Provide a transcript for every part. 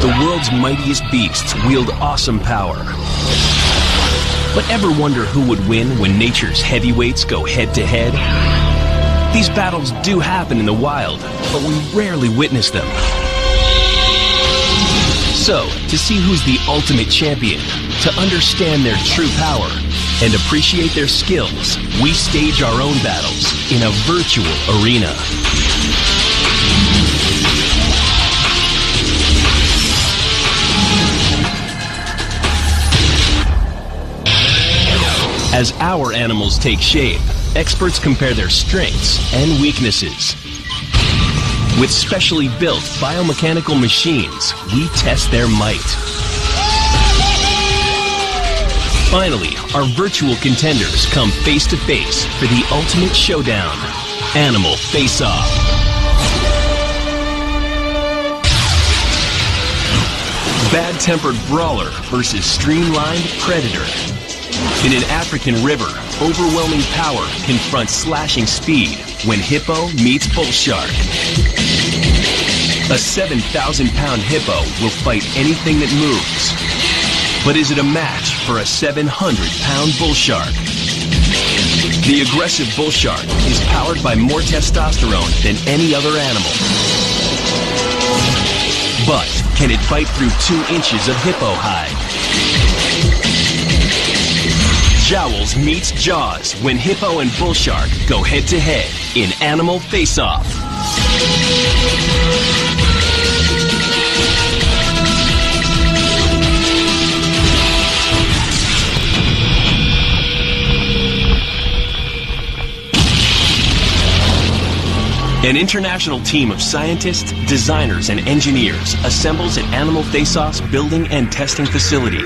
The world's mightiest beasts wield awesome power. But ever wonder who would win when nature's heavyweights go head-to-head? These battles do happen in the wild, but we rarely witness them. So, to see who's the ultimate champion, to understand their true power, and appreciate their skills, we stage our own battles in a virtual arena. As our animals take shape, experts compare their strengths and weaknesses. With specially built biomechanical machines, we test their might. Finally, our virtual contenders come face to face for the ultimate showdown, Animal Face-Off. Bad-tempered brawler versus streamlined predator. In an African river, overwhelming power confronts slashing speed when hippo meets bull shark. A 7,000-pound hippo will fight anything that moves. But is it a match for a 700-pound bull shark? The aggressive bull shark is powered by more testosterone than any other animal. But can it bite through 2 inches of hippo hide? Jowls meets Jaws when hippo and bull shark go head-to-head in Animal Face-Off. An international team of scientists, designers, and engineers assembles at Animal Face-Off's building and testing facility.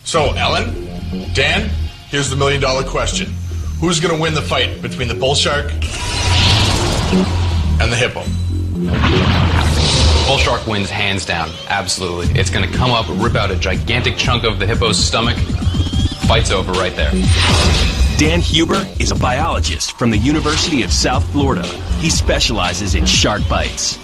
So, Ellen, Dan, here's the million-dollar question. Who's going to win the fight between the bull shark and the hippo? Bull shark wins hands down, absolutely. It's going to come up, rip out a gigantic chunk of the hippo's stomach. Fight's over right there. Dan Huber is a biologist from the University of South Florida. He specializes in shark bites.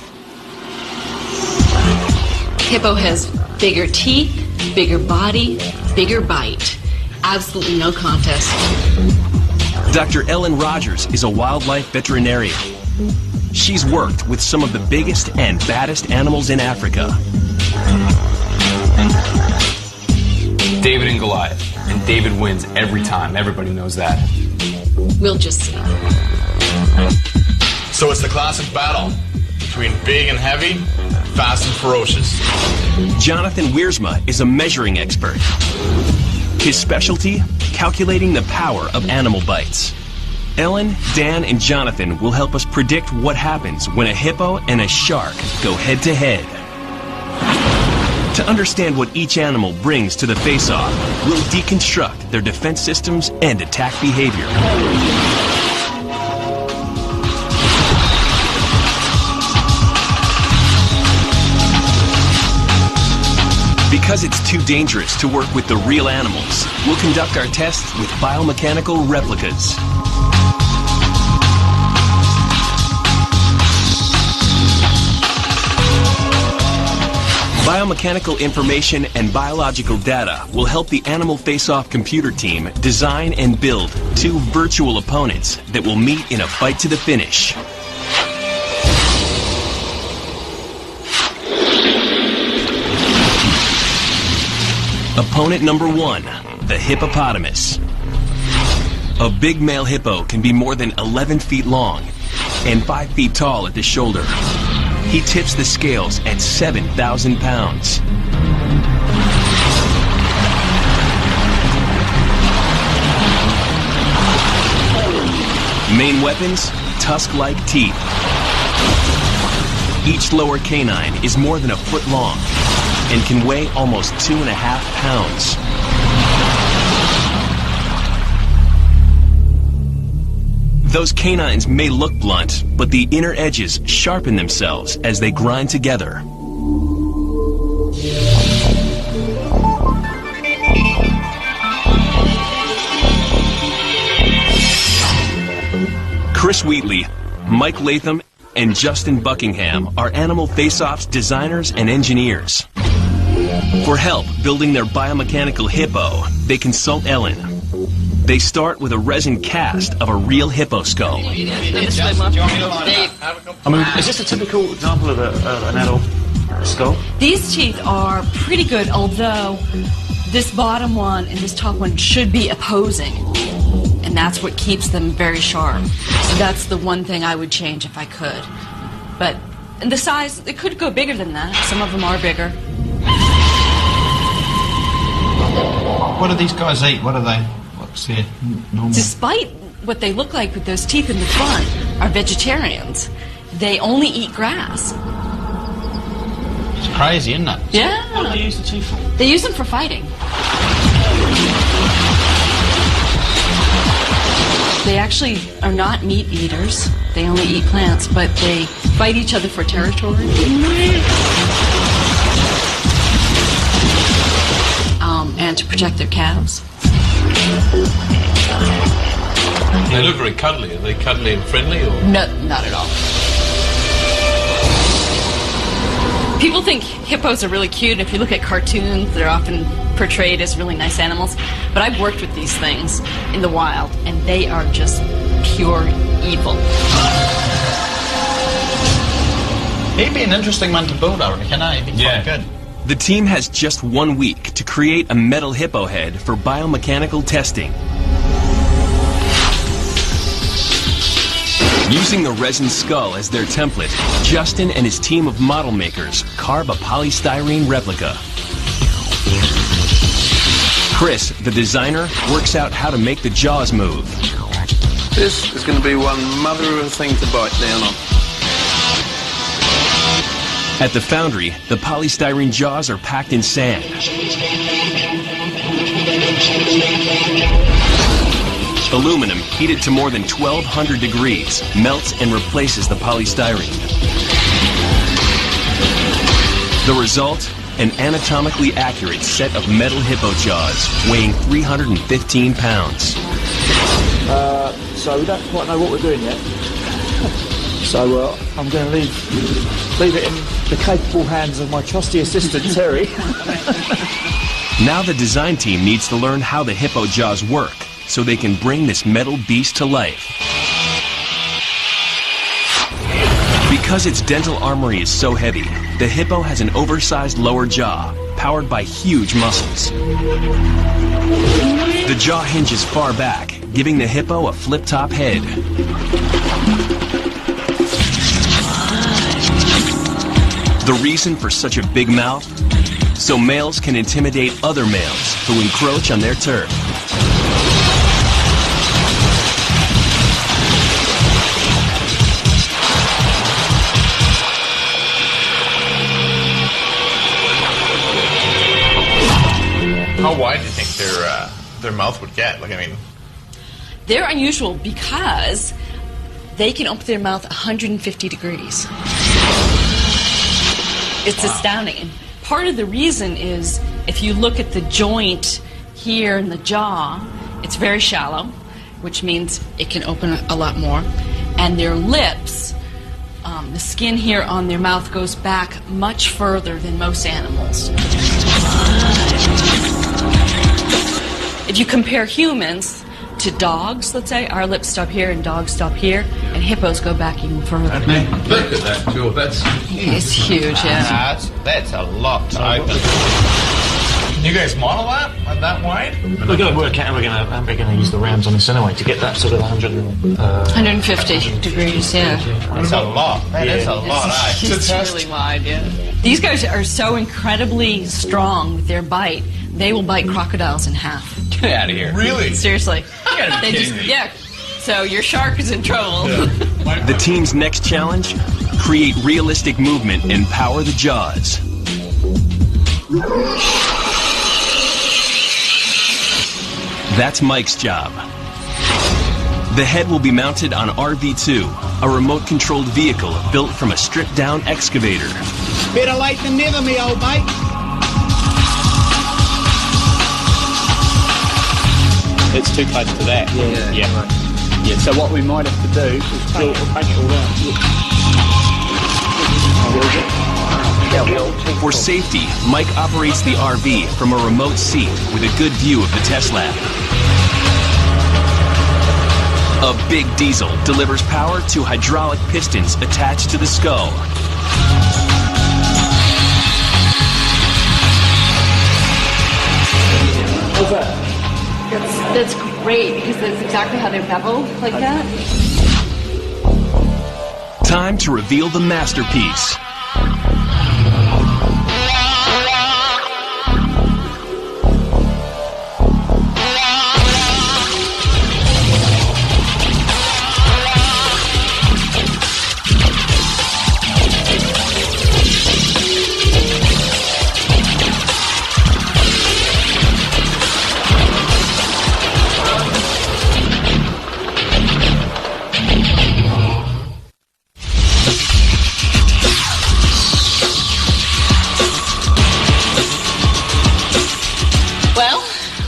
Hippo has bigger teeth, bigger body, bigger bite. Absolutely no contest. Dr. Ellen Rogers is a wildlife veterinarian. She's worked with some of the biggest and baddest animals in Africa. David and Goliath. And David wins every time. Everybody knows that. We'll just see. So it's the classic battle between big and heavy, fast and ferocious. Jonathan Wiersma is a measuring expert. His specialty, calculating the power of animal bites. Ellen, Dan, and Jonathan will help us predict what happens when a hippo and a shark go head-to-head. To understand what each animal brings to the face-off, we'll deconstruct their defense systems and attack behavior. Because it's too dangerous to work with the real animals, we'll conduct our tests with biomechanical replicas. Biomechanical information and biological data will help the Animal Face-Off computer team design and build 2 virtual opponents that will meet in a fight to the finish. Opponent number 1, the hippopotamus. A big male hippo can be more than 11 feet long and 5 feet tall at the shoulder. He tips the scales at 7,000 pounds. Main weapons, tusk-like teeth. Each lower canine is more than a foot long and can weigh almost 2.5 pounds. Those canines may look blunt, but the inner edges sharpen themselves as they grind together. Chris Wheatley, Mike Latham, and Justin Buckingham are Animal Face-Off's designers and engineers. For help building their biomechanical hippo, they consult Ellen. They start with a resin cast of a real hippo skull. I mean, is this a typical example of an adult skull? These teeth are pretty good, although this bottom one and this top one should be opposing. And that's what keeps them very sharp. So that's the one thing I would change if I could. But the size, it could go bigger than that. Some of them are bigger. What do these guys eat? What are they? What's their normal? Despite what they look like with those teeth in the front, are vegetarians. They only eat grass. It's crazy, isn't it? Yeah. What do they use the teeth for? They use them for fighting. They actually are not meat eaters. They only eat plants, but they fight each other for territory. And to protect their calves. They look very cuddly. Are they cuddly and friendly? Or? No, not at all. People think hippos are really cute. If you look at cartoons, they're often portrayed as really nice animals. But I've worked with these things in the wild, and they are just pure evil. He'd be an interesting one to build, I reckon. He'd be quite good. The team has just 1 week to create a metal hippo head for biomechanical testing. Using the resin skull as their template, Justin and his team of model makers carve a polystyrene replica. Chris, the designer, works out how to make the jaws move. This is going to be one mother of a thing to bite down on. At the foundry, the polystyrene jaws are packed in sand. Aluminum, heated to more than 1,200 degrees, melts and replaces the polystyrene. The result? An anatomically accurate set of metal hippo jaws, weighing 315 pounds. So we don't quite know what we're doing yet. So I'm going to leave it in the capable hands of my trusty assistant, Terry. Now the design team needs to learn how the hippo jaws work, so they can bring this metal beast to life. Because its dental armory is so heavy, the hippo has an oversized lower jaw, powered by huge muscles. The jaw hinges far back, giving the hippo a flip-top head. The reason for such a big mouth? So males can intimidate other males who encroach on their turf. How wide do you think their mouth would get? Like, I mean, They're unusual because they can open their mouth 150 degrees. It's astounding. And part of the reason is if you look at the joint here in the jaw, it's very shallow, which means it can open a lot more. And their lips, the skin here on their mouth goes back much further than most animals. If you compare humans to dogs, let's say, our lips stop here and dogs stop here, and hippos go back even further. Look at that, Joe. That's huge. It's huge, yeah. That's a lot to open. can you guys model that wide? We're going to work out how we're going to use the rounds on this anyway to get that sort of 150 degrees, yeah. That's a lot. That is a lot, It's really wide, yeah. These guys are so incredibly strong with their bite, they will bite crocodiles in half. Get out of here. Really? Seriously. gotta be They kidding me. yeah. So your shark is in trouble. The team's next challenge? Create realistic movement and power the jaws. That's Mike's job. The head will be mounted on RV2, a remote-controlled vehicle built from a stripped-down excavator. Better late than never, me old mate. It's too close to that. Yeah. So what we might have to do is paint it all out. For safety, Mike operates the RV from a remote seat with a good view of the test lab. A big diesel delivers power to hydraulic pistons attached to the skull. What's that? That's great, because that's exactly how they bevel, like that. Time to reveal the masterpiece.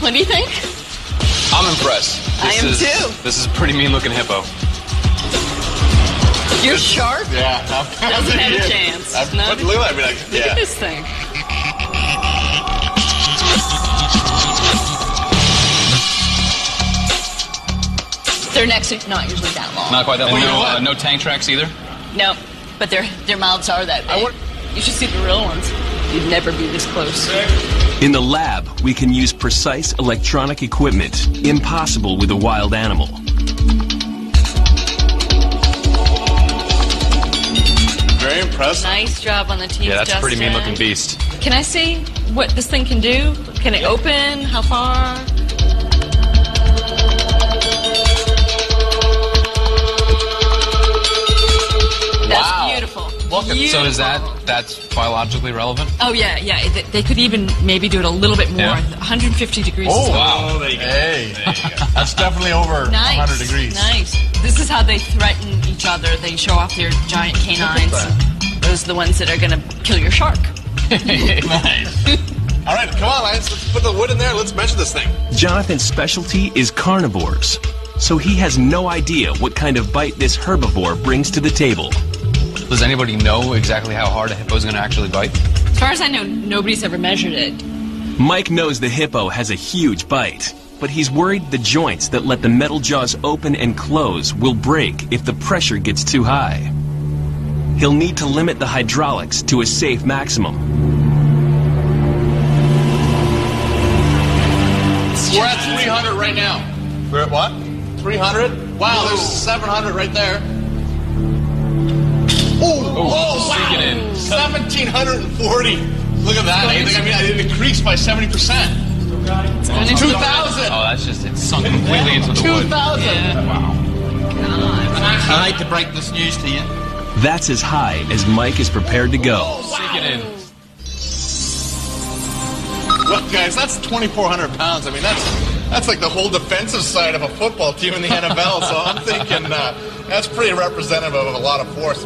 What do you think? I'm impressed. I am too. This is a pretty mean-looking hippo. Your shark Yeah. doesn't have a chance. No. Look at that. Like, Look at this thing. Their necks are not usually that long. Not quite that long. And No tank tracks either? No, but their mouths are that big. You should see the real ones. You'd never be this close. In the lab, we can use precise electronic equipment, impossible with a wild animal. Very impressive. Nice job on the teeth, Yeah, that's a pretty Justin. mean-looking beast. Can I see what this thing can do? Can it open? How far? That's beautiful. So is that's biologically relevant? Oh, yeah. They could even maybe do it a little bit more. Yeah. 150 degrees. Oh, is wow. There you go. Hey. That's definitely over nice. 100 degrees. Nice. This is how they threaten each other. They show off their giant canines. Those are the ones that are going to kill your shark. Nice. All right, come on, Lance. Let's put the wood in there. Let's measure this thing. Jonathan's specialty is carnivores, so he has no idea what kind of bite this herbivore brings to the table. Does anybody know exactly how hard a hippo is going to actually bite? As far as I know, nobody's ever measured it. Mike knows the hippo has a huge bite, but he's worried the joints that let the metal jaws open and close will break if the pressure gets too high. He'll need to limit the hydraulics to a safe maximum. We're at 300 right now. We're at what? 300? Wow, there's 700 right there. Oh, sink it in. 1,740. Look at that. I mean, it increased by 70%. 2,000. Oh, that's just, it's sunk completely into the wood. 2,000. Yeah. Wow. I hate to break this news to you. That's as high as Mike is prepared to go. Sink it in. Look, guys, that's 2,400 pounds. I mean, that's like the whole defensive side of a football team in the NFL. So I'm thinking that's pretty representative of a lot of force.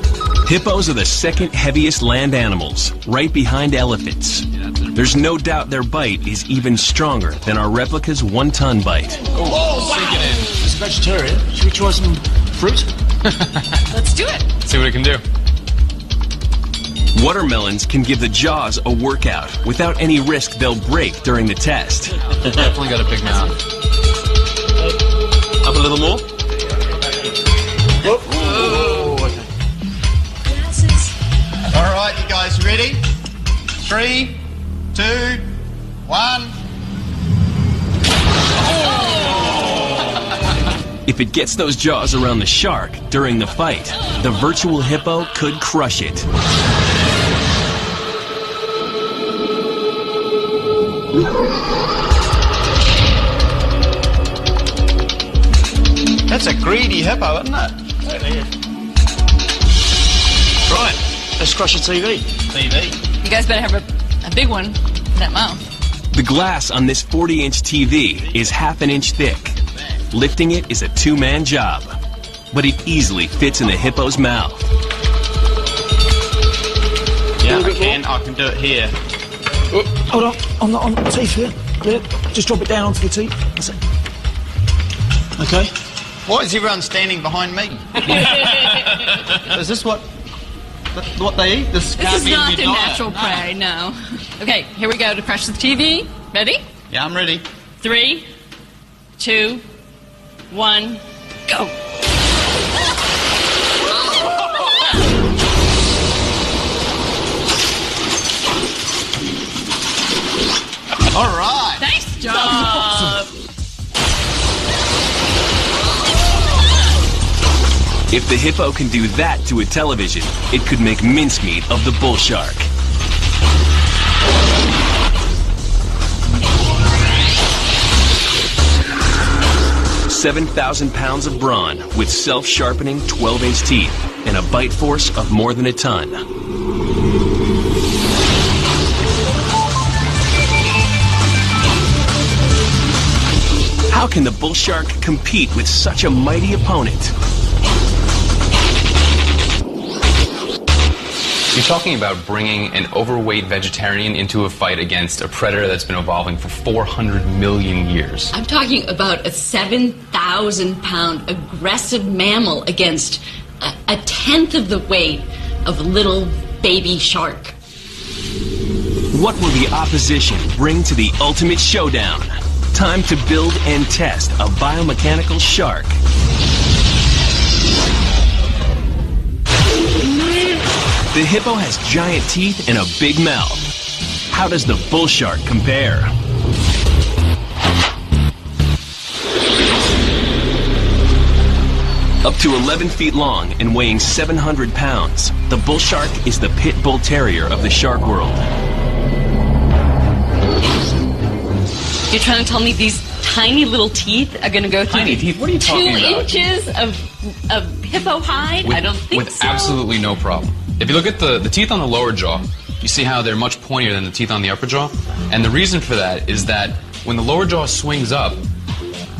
Hippos are the second heaviest land animals, right behind elephants. There's no doubt their bite is even stronger than our replica's 1-ton bite. Oh, Sink it in. It's a vegetarian. Should we try some fruit? Let's do it. See what it can do. Watermelons can give the jaws a workout without any risk they'll break during the test. Definitely got a big mouth. Up a little more? All right, you guys ready? 3, 2, 1. If it gets those jaws around the shark during the fight, the virtual hippo could crush it. That's a greedy hippo, isn't it? Right, let's crush a TV. TV. You guys better have a big one for that mouth. The glass on this 40-inch TV is half an inch thick. Lifting it is a two-man job, but it easily fits in the hippo's mouth. Yeah, I can do it here. Hold on the teeth here. Yeah, just drop it down onto the teeth. That's it. Okay. Why is everyone standing behind me? Is this what what they eat? This is not their natural prey, no. Okay, here we go to crash the TV. Ready? Yeah, I'm ready. 3, 2, 1, go. All right. Nice job. If the hippo can do that to a television, it could make mincemeat of the bull shark. £7,000 of brawn with self-sharpening 12-inch teeth and a bite force of more than a ton. How can the bull shark compete with such a mighty opponent? You're talking about bringing an overweight vegetarian into a fight against a predator that's been evolving for 400 million years. I'm talking about a 7,000-pound aggressive mammal against a tenth of the weight of a little baby shark. What will the opposition bring to the ultimate showdown? Time to build and test a biomechanical shark. The hippo has giant teeth and a big mouth. How does the bull shark compare? Up to 11 feet long and weighing 700 pounds, the bull shark is the pit bull terrier of the shark world. You're trying to tell me these tiny little teeth are going to go through Tiny teeth? What are you talking 2 about? inches of hippo hide? I don't think with so. absolutely no problem. If you look at the teeth on the lower jaw, you see how they're much pointier than the teeth on the upper jaw. And the reason for that is that when the lower jaw swings up,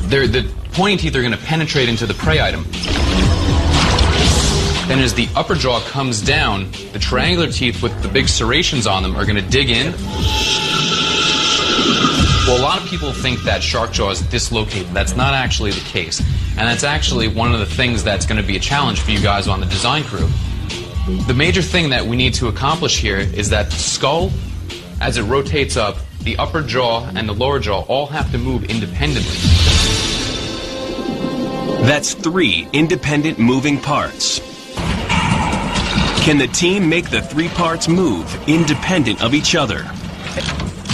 the pointy teeth are going to penetrate into the prey item. Then as the upper jaw comes down, the triangular teeth with the big serrations on them are going to dig in. Well, a lot of people think that shark jaw is dislocated. That's not actually the case. And that's actually one of the things that's going to be a challenge for you guys on the design crew. The major thing that we need to accomplish here is that the skull, as it rotates up, the upper jaw and the lower jaw all have to move independently. That's 3 independent moving parts. Can the team make the 3 parts move independent of each other?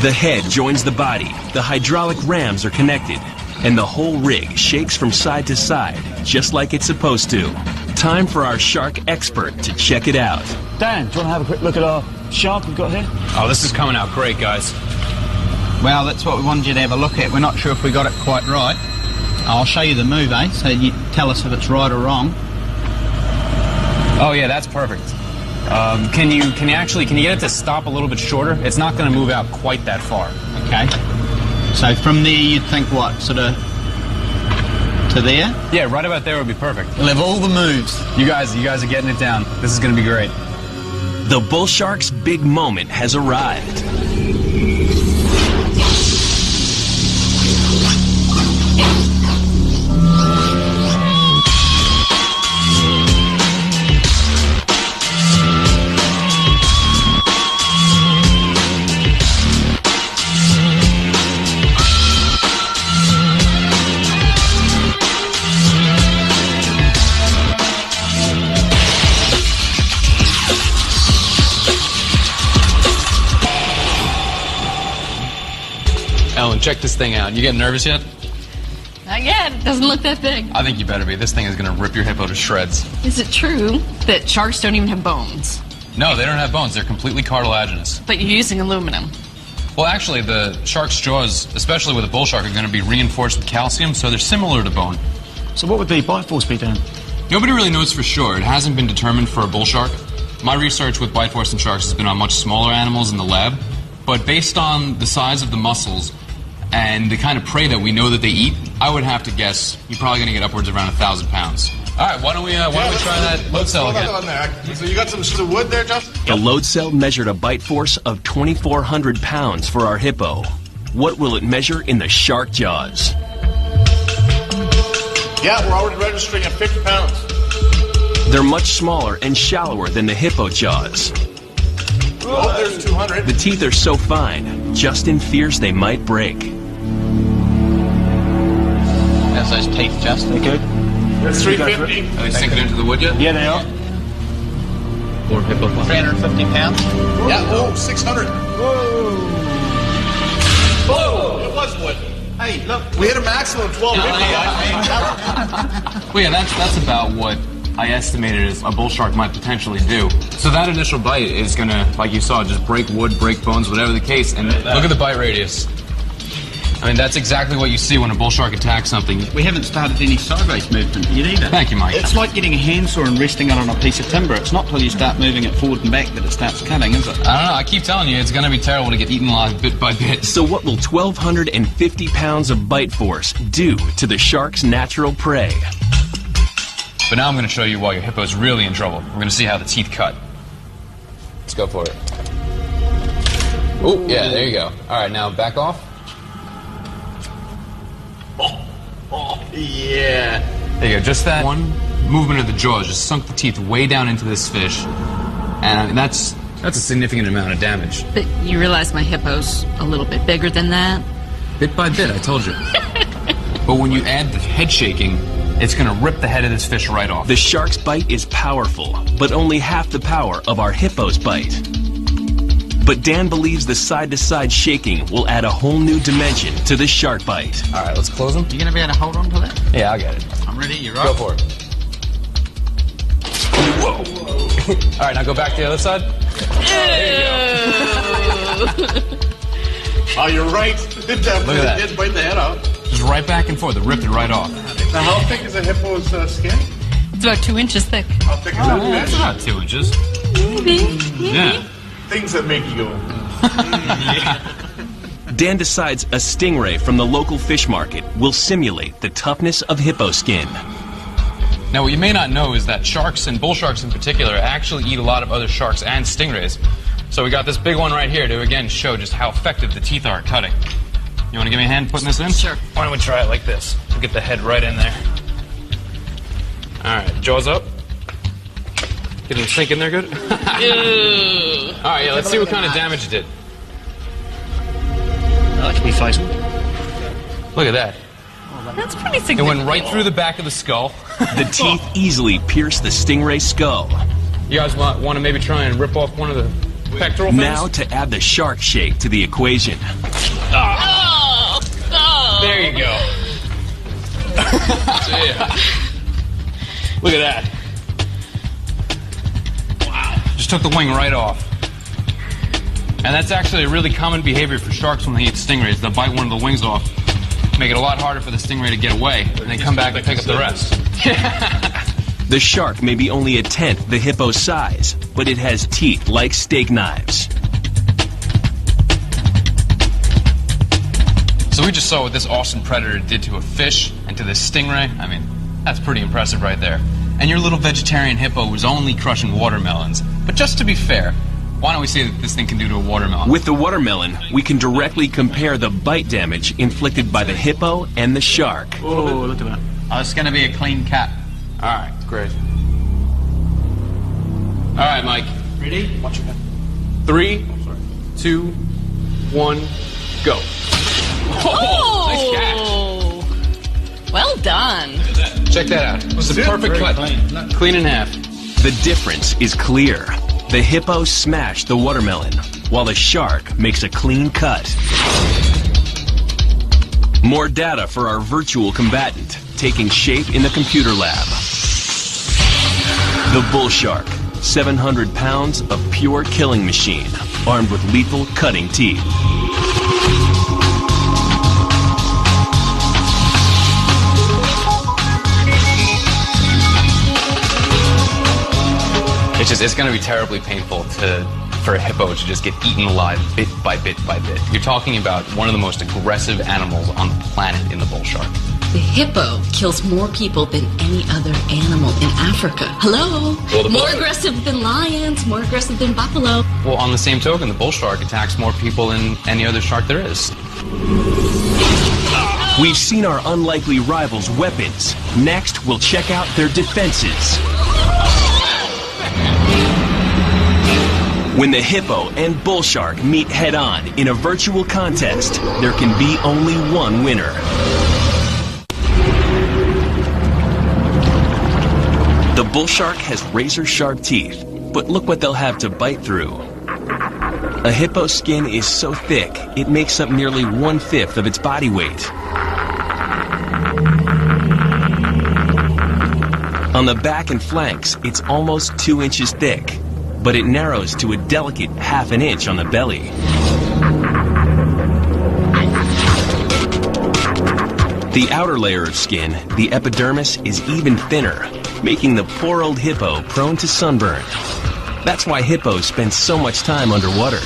The head joins the body, the hydraulic rams are connected, and the whole rig shakes from side to side, just like it's supposed to. Time for our shark expert to check it out. Dan, do you want to have a quick look at our shark we've got here? Oh, this is coming out great, guys. Well, that's what we wanted you to have a look at. We're not sure if we got it quite right. I'll show you the move, eh? So you tell us if it's right or wrong. Oh yeah, that's perfect. Can you get it to stop a little bit shorter? It's not going to move out quite that far. Okay. So from there, you'd think what? Sort of to there? Yeah, right about there would be perfect. We'll have all the moves. You guys are getting it down. This is going to be great. The bull shark's big moment has arrived. Ellen, check this thing out. You getting nervous yet? Not yet. It doesn't look that big. I think you better be. This thing is going to rip your hippo to shreds. Is it true that sharks don't even have bones? No, they don't have bones. They're completely cartilaginous. But you're using aluminum. Well, actually, the shark's jaws, especially with a bull shark, are going to be reinforced with calcium, so they're similar to bone. So what would the bite force be, Dan? Nobody really knows for sure. It hasn't been determined for a bull shark. My research with bite force in sharks has been on much smaller animals in the lab. But based on the size of the muscles and the kind of prey that we know that they eat, I would have to guess you're probably going to get upwards around 1,000 pounds. All right, why don't we try that load cell again? On there. So you got some wood there, Justin? The load cell measured a bite force of 2,400 pounds for our hippo. What will it measure in the shark jaws? Yeah, we're already registering at 50 pounds. They're much smaller and shallower than the hippo jaws. Oh, there's 200. The teeth are so fine, Justin fears they might break. How's those teeth, Just? They're good. There's 350. Are they sinking into the wood yet? Yeah, they are. Or hippo? 350 pounds. Yeah, oh, 600. Whoa! It was wood. Hey, look. We hit a maximum of 1250. Well, yeah, that's about what I estimated as a bull shark might potentially do. So that initial bite is gonna, like you saw, just break wood, break bones, whatever the case. And look at the bite radius. I mean, that's exactly what you see when a bull shark attacks something. We haven't started any sideways movement yet either. Thank you, Mike. It's like getting a handsaw and resting it on a piece of timber. It's not till you start moving it forward and back that it starts cutting, is it? I don't know. I keep telling you, it's going to be terrible to get eaten alive bit by bit. So what will 1,250 pounds of bite force do to the shark's natural prey? But now I'm going to show you why your hippo's really in trouble. We're going to see how the teeth cut. Let's go for it. Oh, yeah, there you go. All right, now back off. Yeah. There you go. Just that one movement of the jaws just sunk the teeth way down into this fish. And I mean, that's a significant amount of damage. But you realize my hippo's a little bit bigger than that? Bit by bit, I told you. But when you add the head shaking, it's going to rip the head of this fish right off. The shark's bite is powerful, but only half the power of our hippo's bite. But Dan believes the side-to-side shaking will add a whole new dimension to the shark bite. All right, let's close them. You going to be able to hold on to that? Yeah, I'll get it. I'm ready. You're right. Go for it. Whoa. All right, now go back to the other side. Oh, you're right. It definitely Look at that. did bite the head off. Just right back and forth. It ripped it right off. Now, how thick is a hippo's skin? It's about 2 inches thick. How thick is that That's fish? about 2 inches. Maybe. Yeah. Things that make you go. Dan decides a stingray from the local fish market will simulate the toughness of hippo skin. Now, what you may not know is that sharks, and bull sharks in particular, actually eat a lot of other sharks and stingrays. So we got this big one right here to, again, show just how effective the teeth are at cutting. You want to give me a hand putting this in? Sure. Why don't we try it like this? We'll get the head right in there. All right, jaws up. Get them sink in there good? All right, yeah, let's see what kind of damage it did. That could be facing. Look at that. That's pretty It significant. went right through the back of the skull. The teeth easily pierce the stingray's skull. You guys want to maybe try and rip off one of the pectoral fins? Now to add the shark shake to the equation. There you go. Yeah. Look at that. Wow. Just took the wing right off. And that's actually a really common behavior for sharks when they eat stingrays. They'll bite one of the wings off, make it a lot harder for the stingray to get away, and then come back and pick up the rest. The shark may be only a tenth the hippo's size, but it has teeth like steak knives. So we just saw what this awesome predator did to a fish and to this stingray. I mean, that's pretty impressive right there. And your little vegetarian hippo was only crushing watermelons. But just to be fair, why don't we see what this thing can do to a watermelon? With the watermelon, we can directly compare the bite damage inflicted by the hippo and the shark. Oh, look at that. Oh, it's going to be a clean cut. All right, great. All right, Mike. Ready? Watch your head. 3, 2, 1, go. Oh! Nice catch. Well done. Check that out. It was a perfect cut. Clean in half. The difference is clear. The hippo smashed the watermelon, while the shark makes a clean cut. More data for our virtual combatant, taking shape in the computer lab. The bull shark, 700 pounds of pure killing machine, armed with lethal cutting teeth. It's going to be terribly painful for a hippo to just get eaten alive bit by bit by bit. You're talking about one of the most aggressive animals on the planet in the bull shark. The hippo kills more people than any other animal in Africa. Hello? Well, More aggressive than lions, more aggressive than buffalo. Well, on the same token, the bull shark attacks more people than any other shark there is. We've seen our unlikely rivals' weapons. Next, we'll check out their defenses. When the hippo and bull shark meet head-on in a virtual contest, there can be only one winner. The bull shark has razor-sharp teeth, but look what they'll have to bite through. A hippo's skin is so thick, it makes up nearly 1/5 of its body weight. On the back and flanks, it's almost 2 inches thick, but it narrows to a delicate 1/2 inch on the belly. The outer layer of skin, the epidermis, is even thinner, making the poor old hippo prone to sunburn. That's why hippos spend so much time underwater.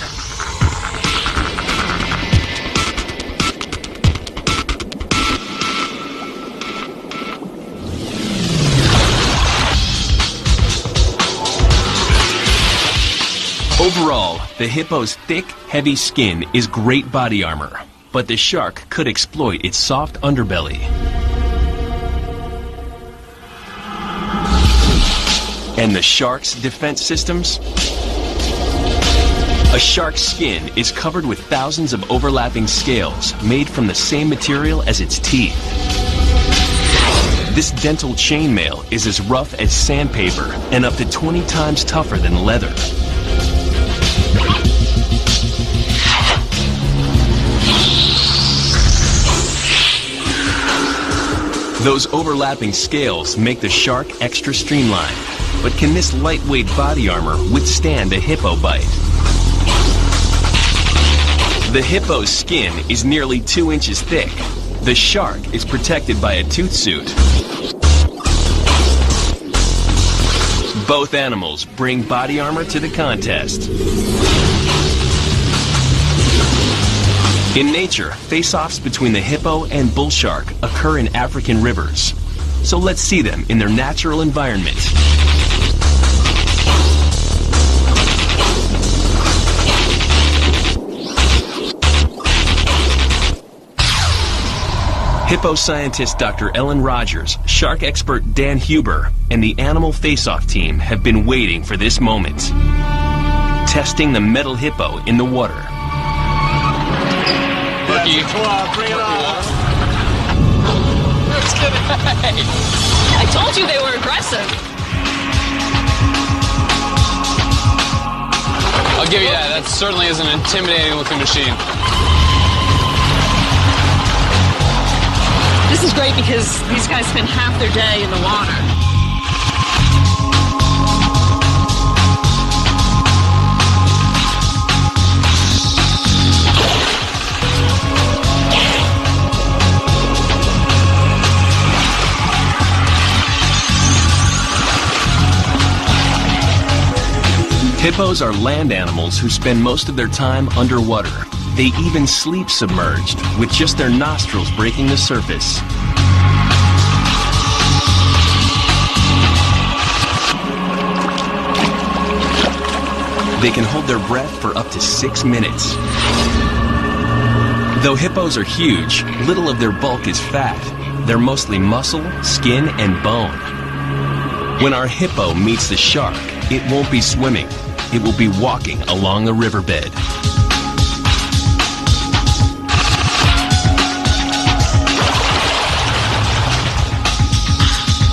Overall, the hippo's thick, heavy skin is great body armor, but the shark could exploit its soft underbelly. And the shark's defense systems? A shark's skin is covered with thousands of overlapping scales made from the same material as its teeth. This dental chainmail is as rough as sandpaper and up to 20 times tougher than leather. Those overlapping scales make the shark extra streamlined, but can this lightweight body armor withstand a hippo bite? The hippo's skin is nearly 2 inches thick. The shark is protected by a tooth suit. Both animals bring body armor to the contest. In nature, face-offs between the hippo and bull shark occur in African rivers. So let's see them in their natural environment. Hippo scientist Dr. Ellen Rogers, shark expert Dan Huber, and the animal face-off team have been waiting for this moment. Testing the metal hippo in the water. Come on, bring it on. Just kidding. I told you they were aggressive. I'll give you that. That certainly is an intimidating looking machine. This is great because these guys spend half their day in the water. Hippos are land animals who spend most of their time underwater. They even sleep submerged, with just their nostrils breaking the surface. They can hold their breath for up to 6 minutes. Though hippos are huge, little of their bulk is fat. They're mostly muscle, skin, and bone. When our hippo meets the shark, it won't be swimming. It will be walking along the riverbed.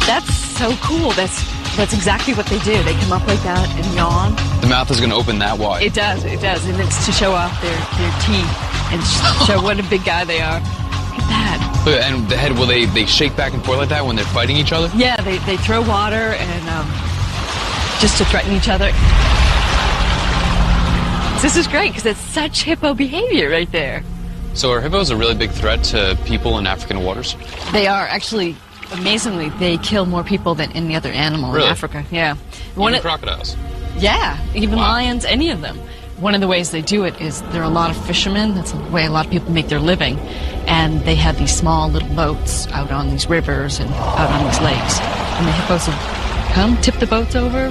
That's so cool. That's exactly what they do. They come up like that and yawn. The mouth is going to open that wide. It does, and it's to show off their teeth and show what a big guy they are. Look at that. And the head, will they shake back and forth like that when they're fighting each other? Yeah, they throw water and just to threaten each other. This is great because it's such hippo behavior right there. So are hippos a really big threat to people in African waters? They are actually, amazingly, they kill more people than any other animal in Africa. Yeah. Even crocodiles? Yeah, even lions, any of them. One of the ways they do it is there are a lot of fishermen. That's the way a lot of people make their living. And they have these small little boats out on these rivers and out on these lakes. And the hippos will come, tip the boats over.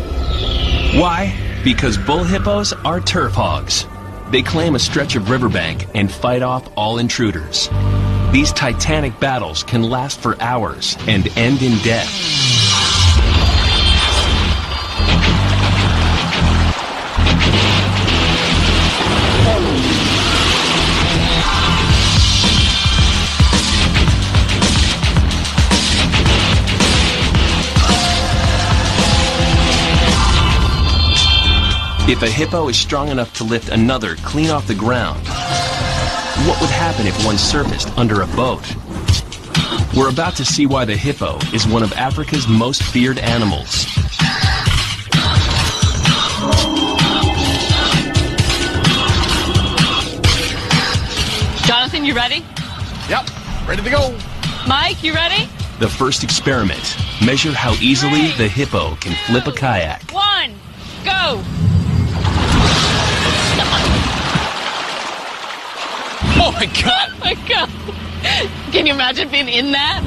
Why? Because bull hippos are turf hogs. They claim a stretch of riverbank and fight off all intruders. These titanic battles can last for hours and end in death. If a hippo is strong enough to lift another clean off the ground, what would happen if one surfaced under a boat? We're about to see why the hippo is one of Africa's most feared animals. Jonathan, you ready? Yep, ready to go. Mike, you ready? The first experiment, measure how easily the hippo can flip a kayak. 1, go! Oh my God! Oh my God! Can you imagine being in that?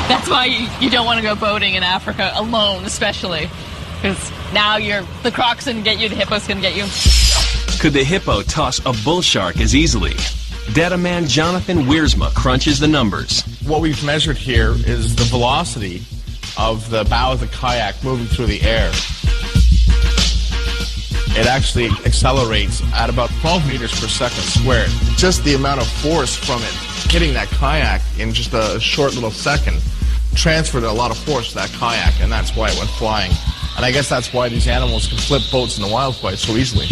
That's why you don't want to go boating in Africa alone, especially. Because now the croc's going to get you, the hippo's going to get you. Could the hippo toss a bull shark as easily? Data man Jonathan Wiersma crunches the numbers. What we've measured here is the velocity of the bow of the kayak moving through the air. It actually accelerates at about 12 meters per second squared. Just the amount of force from it hitting that kayak in just a short little second transferred a lot of force to that kayak, and that's why it went flying. And I guess that's why these animals can flip boats in the wild quite so easily.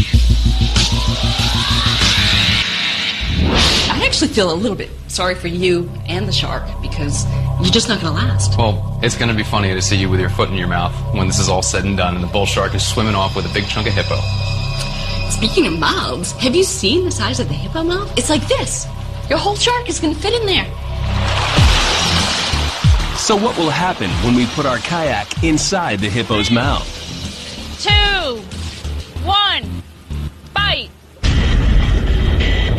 I actually feel a little bit sorry for you and the shark because you're just not going to last. Well, it's going to be funny to see you with your foot in your mouth when this is all said and done and the bull shark is swimming off with a big chunk of hippo. Speaking of mouths, have you seen the size of the hippo mouth? It's like this. Your whole shark is going to fit in there. So what will happen when we put our kayak inside the hippo's mouth? 2, 1, bite!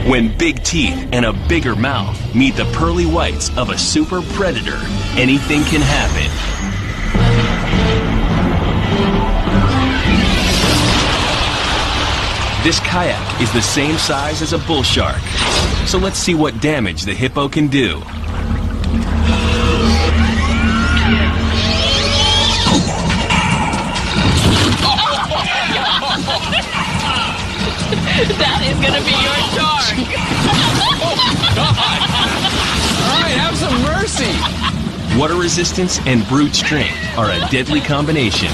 When big teeth and a bigger mouth meet the pearly whites of a super predator, anything can happen. This kayak is the same size as a bull shark. So let's see what damage the hippo can do. That is going to be your shark. God! All right, have some mercy. Water resistance and brute strength are a deadly combination.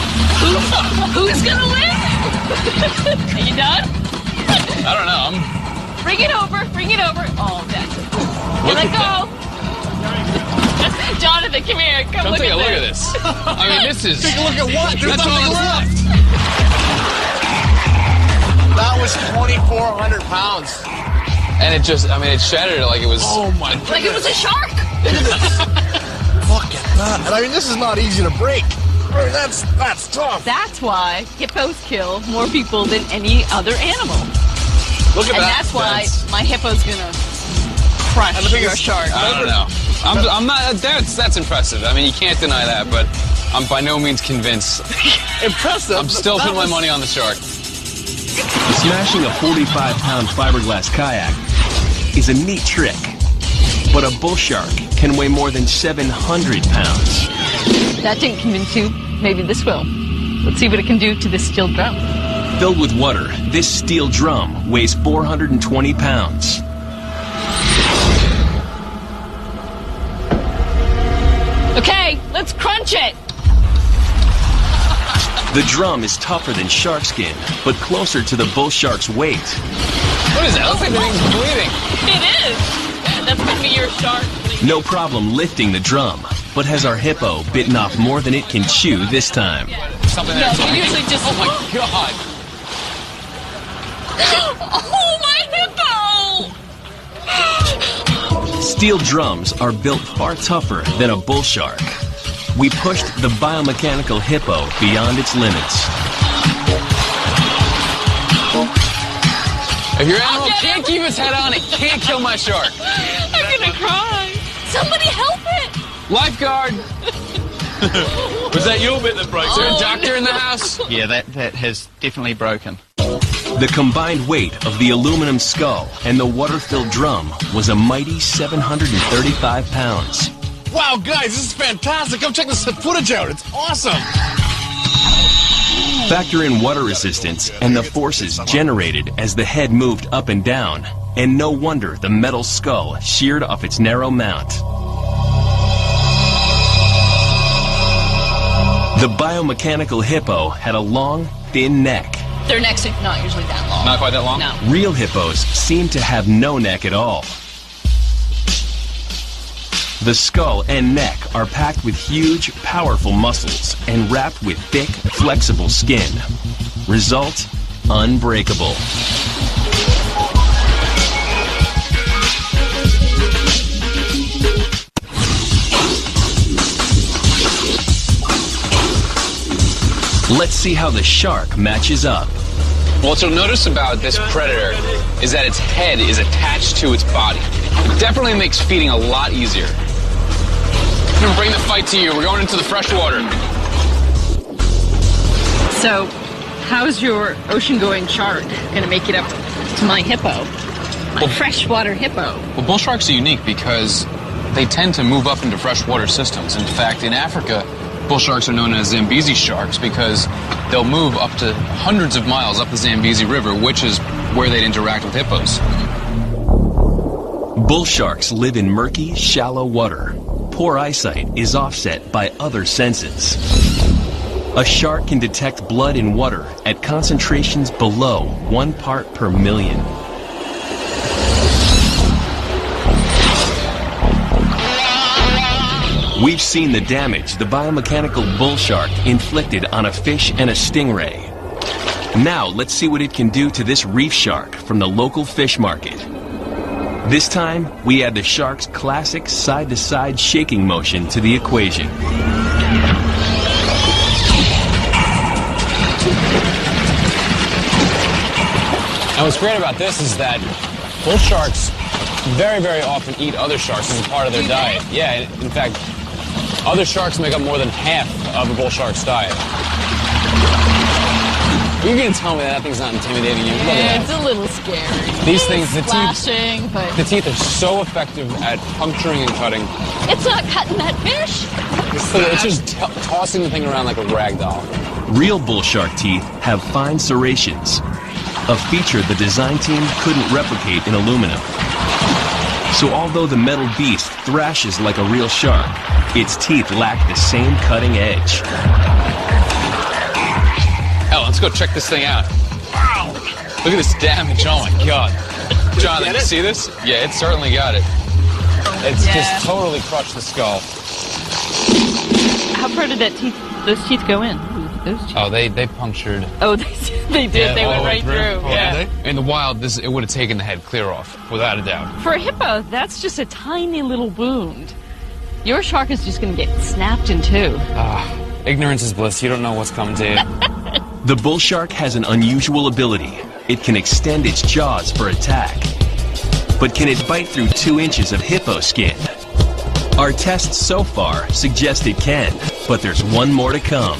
Who's going to win? Are you done? I don't know. Bring it over. Bring it over. Oh, that's it. Let go. Jonathan, come here. Come take a look at this. this. I mean, this is... Take a look at what? There's That's all nothing that's left. left. That was 2,400 pounds. And it just, I mean, it shattered it like it was... Oh my God. Like it was a shark. Look at that. And I mean, this is not easy to break. I mean, that's tough. That's why hippos kill more people than any other animal. Look at And that. that's why my hippo's going to crush your shark. I don't know. I'm not, that's impressive. I mean, you can't deny that, but I'm by no means convinced. Impressive. I'm still putting my money on the shark. Smashing a 45-pound fiberglass kayak is a neat trick, but a bull shark can weigh more than 700 pounds. That didn't convince you. Maybe this will. Let's see what it can do to this steel drum. Filled with water, this steel drum weighs 420 pounds. Okay, let's crunch it. The drum is tougher than shark skin, but closer to the bull shark's weight. What is that? Looks like the thing's bleeding. It is. That's going to be your shark. No problem lifting the drum, but has our hippo bitten off more than it can chew this time? Something No, that's they like... usually just... Oh my God. Oh, my hippo! Steel drums are built far tougher than a bull shark. We pushed the biomechanical hippo beyond its limits. If your animal can't keep its head on, it can't kill my shark. I'm going to cry. Somebody help it. Lifeguard. Was that your bit that broke? Is there a doctor in the house? Yeah, that has definitely broken. The combined weight of the aluminum skull and the water-filled drum was a mighty 735 pounds. Wow, guys, this is fantastic. Come check this footage out. It's awesome. Factor in water resistance and the forces generated as the head moved up and down, and no wonder the metal skull sheared off its narrow mount. The biomechanical hippo had a long, thin neck. Their necks are not usually that long. Not quite that long? No. Real hippos seem to have no neck at all. The skull and neck are packed with huge, powerful muscles and wrapped with thick, flexible skin. Result, unbreakable. Let's see how the shark matches up. What you'll notice about this predator is that its head is attached to its body. It definitely makes feeding a lot easier. I'm gonna bring the fight to you. We're going into the fresh water. So, how's your ocean-going shark going to make it up to my hippo? My freshwater hippo. Well, bull sharks are unique because they tend to move up into freshwater systems. In fact, in Africa, bull sharks are known as Zambezi sharks because they'll move up to hundreds of miles up the Zambezi River, which is where they'd interact with hippos. Bull sharks live in murky, shallow water. Poor eyesight is offset by other senses. A shark can detect blood in water at concentrations below 1 part per million. We've seen the damage the biomechanical bull shark inflicted on a fish and a stingray. Now let's see what it can do to this reef shark from the local fish market. This time, we add the shark's classic side-to-side shaking motion to the equation. And what's great about this is that bull sharks very, very often eat other sharks as a part of their diet. Yeah, in fact, other sharks make up more than half of a bull shark's diet. You're going to tell me that thing's not intimidating you? Yeah, it's a little scary. These things, the flashing, but the teeth are so effective at puncturing and cutting. It's not cutting that fish. It's just tossing the thing around like a rag doll. Real bull shark teeth have fine serrations, a feature the design team couldn't replicate in aluminum. So although the metal beast thrashes like a real shark, its teeth lack the same cutting edge. Hell, let's go check this thing out. Wow! Look at this damage, oh my god. Jonathan, you see this? Yeah, it certainly got it. It's just totally crushed the skull. How far did those teeth go in? Those teeth? Oh, they punctured. Oh, they did. Yeah, they went right through. Yeah. In the wild, it would have taken the head clear off, without a doubt. For a hippo, that's just a tiny little wound. Your shark is just going to get snapped in two. Ignorance is bliss. You don't know what's coming to you. The bull shark has an unusual ability. It can extend its jaws for attack. But can it bite through 2 inches of hippo skin? Our tests so far suggest it can, but there's one more to come.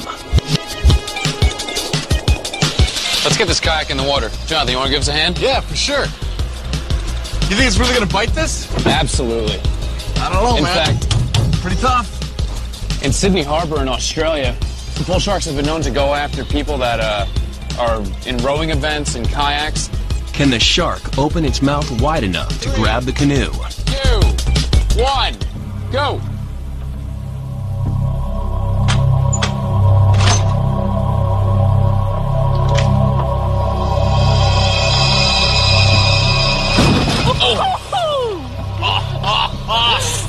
Let's get this kayak in the water. Jonathan, you want to give us a hand? Yeah, for sure. You think it's really going to bite this? Absolutely. I don't know, in man. In fact, pretty tough. In Sydney Harbor in Australia, the bull sharks have been known to go after people that are in rowing events and kayaks. Can the shark open its mouth wide enough to grab the canoe? 2, 1, go!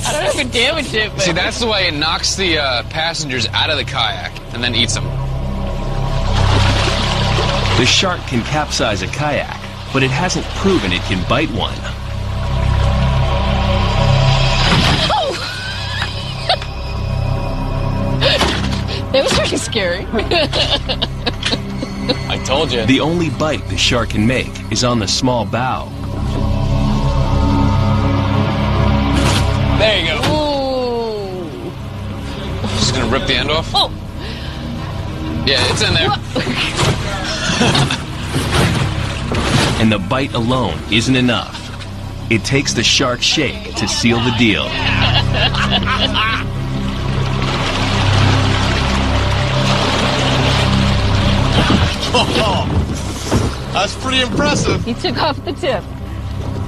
I don't know if it damaged it, but... See, that's the way it knocks the passengers out of the kayak and then eats them. The shark can capsize a kayak, but it hasn't proven it can bite one. That was pretty scary. I told you. The only bite the shark can make is on the small bow. There you go. Ooh. Just gonna rip the end off? Oh. Yeah, it's in there. And the bite alone isn't enough. It takes the shark shake to seal the deal. Oh, that's pretty impressive. He took off the tip.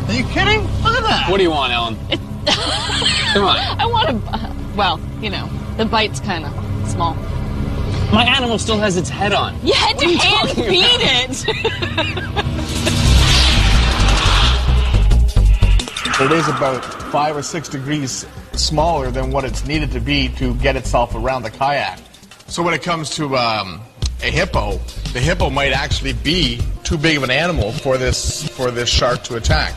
Are you kidding? Look at that. What do you want, Ellen? Come on. I want to... well, you know, the bite's kind of small. My animal still has its head on. You had to hand feed it. It is about 5 or 6 degrees smaller than what it's needed to be to get itself around the kayak. So when it comes to a hippo, the hippo might actually be too big of an animal for this shark to attack.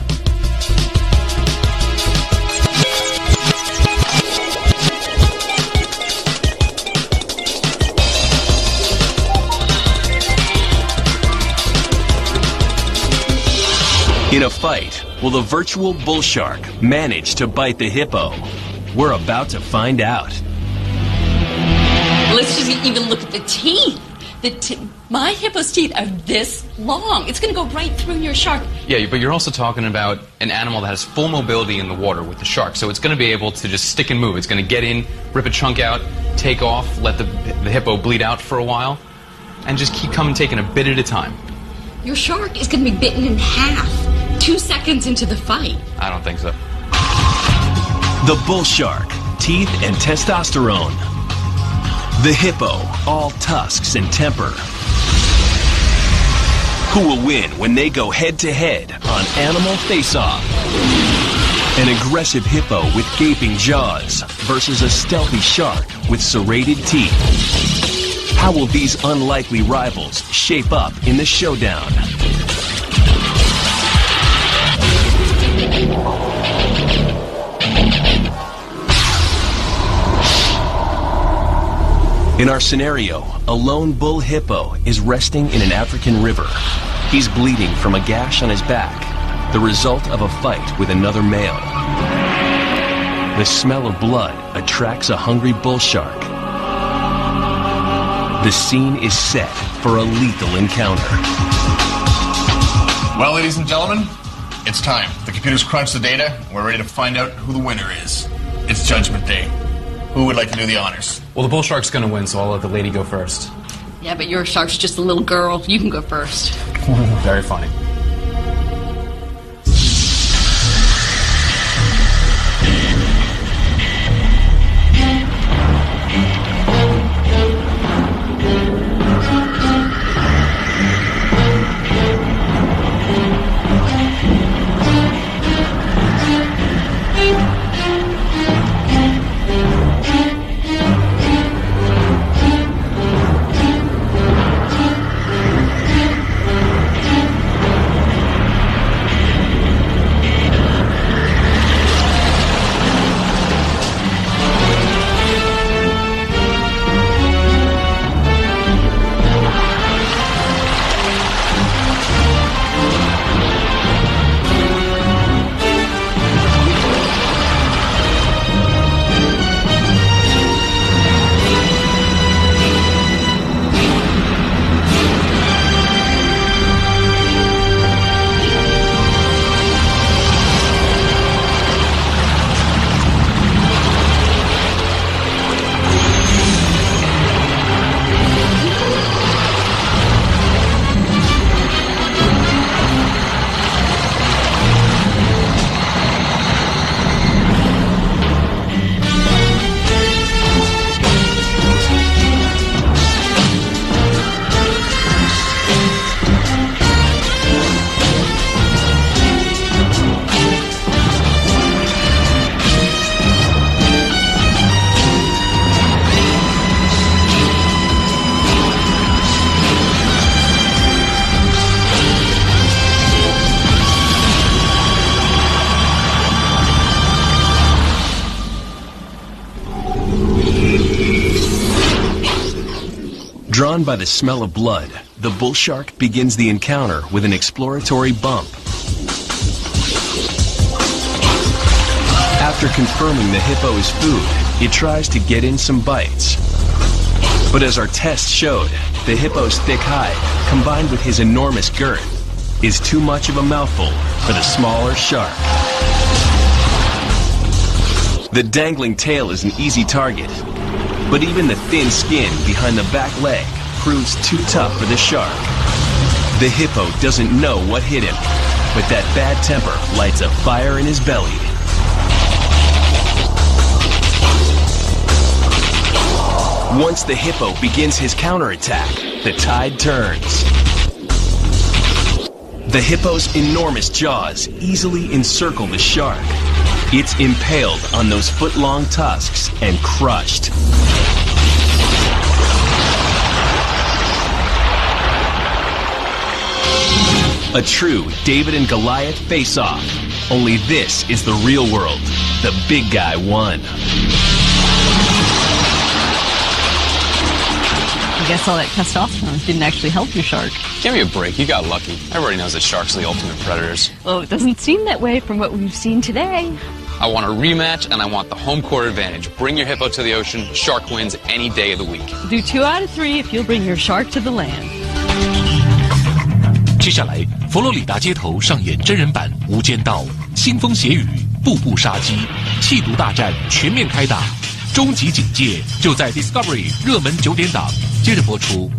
In a fight, will the virtual bull shark manage to bite the hippo? We're about to find out. Let's just even look at the teeth. My hippo's teeth are this long. It's going to go right through your shark. Yeah, but you're also talking about an animal that has full mobility in the water with the shark. So it's going to be able to just stick and move. It's going to get in, rip a chunk out, take off, let the hippo bleed out for a while, and just keep coming, taking a bit at a time. Your shark is going to be bitten in half 2 seconds into the fight. I don't think so. The bull shark, teeth and testosterone. The hippo, all tusks and temper. Who will win when they go head-to-head on Animal Face-Off? An aggressive hippo with gaping jaws versus a stealthy shark with serrated teeth. How will these unlikely rivals shape up in the showdown? In our scenario, a lone bull hippo is resting in an African river. He's bleeding from a gash on his back, the result of a fight with another male. The smell of blood attracts a hungry bull shark. The scene is set for a lethal encounter. Well, ladies and gentlemen, it's time. The computer's crunched the data. We're ready to find out who the winner is. It's Judgment Day. Who would like to do the honors? Well, the bull shark's going to win, so I'll let the lady go first. Yeah, but your shark's just a little girl. You can go first. Very funny. Drawn by the smell of blood, the bull shark begins the encounter with an exploratory bump. After confirming the hippo is food, it tries to get in some bites. But as our test showed, the hippo's thick hide, combined with his enormous girth, is too much of a mouthful for the smaller shark. The dangling tail is an easy target, but even the thin skin behind the back leg proves too tough for the shark. The hippo doesn't know what hit him, but that bad temper lights a fire in his belly. Once the hippo begins his counterattack, the tide turns. The hippo's enormous jaws easily encircle the shark. It's impaled on those foot-long tusks and crushed. A true David and Goliath face-off. Only this is the real world. The big guy won. I guess all that testosterone didn't actually help your shark. Give me a break. You got lucky. Everybody knows that sharks are the ultimate predators. Well, it doesn't seem that way from what we've seen today. I want a rematch, and I want the home court advantage. Bring your hippo to the ocean. Shark wins any day of the week. Do 2 out of 3 if you'll bring your shark to the land. 接下来，佛罗里达街头上演真人版《无间道》，腥风血雨，步步杀机，气毒大战全面开打，终极警戒就在 Discovery 热门9点档，接着播出。